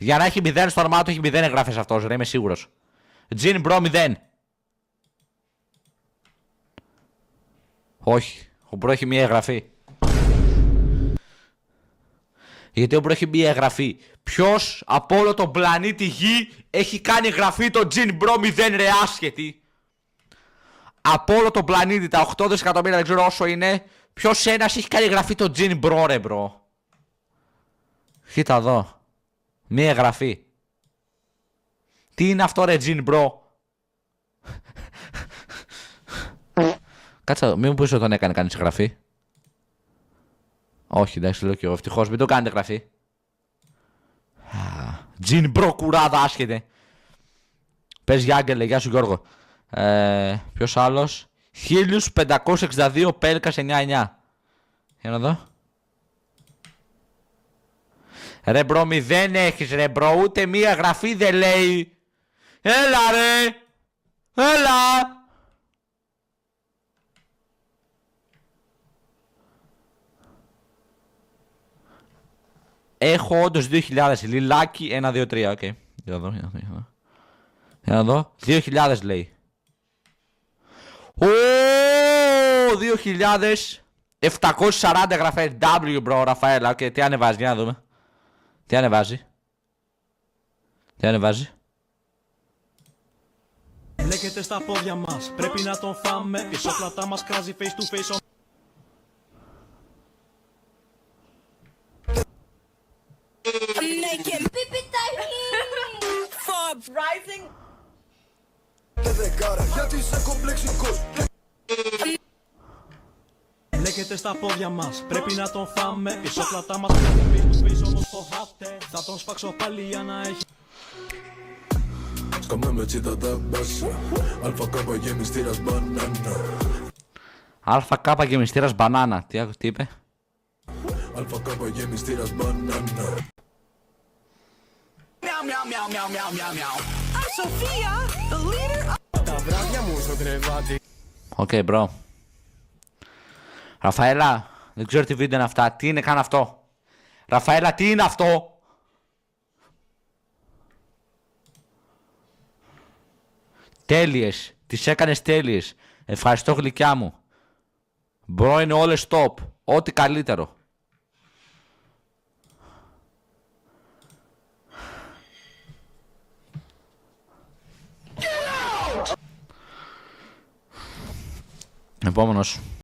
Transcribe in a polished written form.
Για να έχει 0 στο όνομά του, έχει 0 εγγραφές αυτός, ρε, είμαι σίγουρος. Τζιν Μπρο 0. Όχι, ο Μπρο έχει μία εγγραφή. Γιατί ο Μπρο έχει μία εγγραφή. Ποιος από όλο τον πλανήτη Γη έχει κάνει εγγραφή το Τζιν Μπρο 0, ρε άσχετη? Από όλο τον πλανήτη, τα 8 δισεκατομμύρια, δεν ξέρω όσο είναι, ποιος ένας έχει κάνει εγγραφή το Τζιν Μπρο, ρε μπρο? Κοίτα εδώ. Μία εγγραφή. Τι είναι αυτό, ρε Τζιν Μπρο? Κάτσα, μην μου πεις ότι τον έκανε κανείς εγγραφή. Όχι, εντάξει, λέω και εγώ. Ευτυχώς, μην το κάνετε εγγραφή. Τζιν Μπρο κουράδα, άσχετε. Πες για Άγγελε, γεια σου Γιώργο. Ποιος άλλος? 1562 Πέλκας 99. Για να δω. Ρε μπρο, 0 έχεις ρε μπρο, ούτε μία γραφή δεν λέει. Έλα ρε. Έλα. Έχω όντως 2000. Λιλάκι 1, 2, 3. Οκ. Για να δω, για να δω. 2000 λέει. Ω, 2740 γραφές. W bro, Ραφαέλα. Οκ, τι ανεβάζει, για να δούμε. Τι ανεβάζει. Τι ανεβάζει. Μπλέκεται στα πόδια μας, πρέπει να τον φάμε. Η σοπλατά μας κράζει face to face. Μπλέκεται στα πόδια μας, πρέπει να τον φάμε. Η σοπλατά μας κράζει face to face, όμως φοβάται. Θα τον σπάξω πάλι για να έχει. Σκάμε με τσίτα τα μπάσα. Αλφα κάπα γεμιστήρας μπανάνα. Αλφα κάπα γεμιστήρας μπανάνα. Τι είπε? Αλφα κάπα γεμιστήρας μπανάνα. Τα βράδια μου στο κρεβάτι. Οκ, bro. Ραφαέλα, δεν ξέρω τι βίντεο είναι αυτά. Τι είναι καν αυτό? Ραφαέλα, τι είναι αυτό? Τέλειες. Τις έκανες τέλειες. Ευχαριστώ γλυκιά μου. Bro, είναι όλες top. Ό,τι καλύτερο. Επόμενος.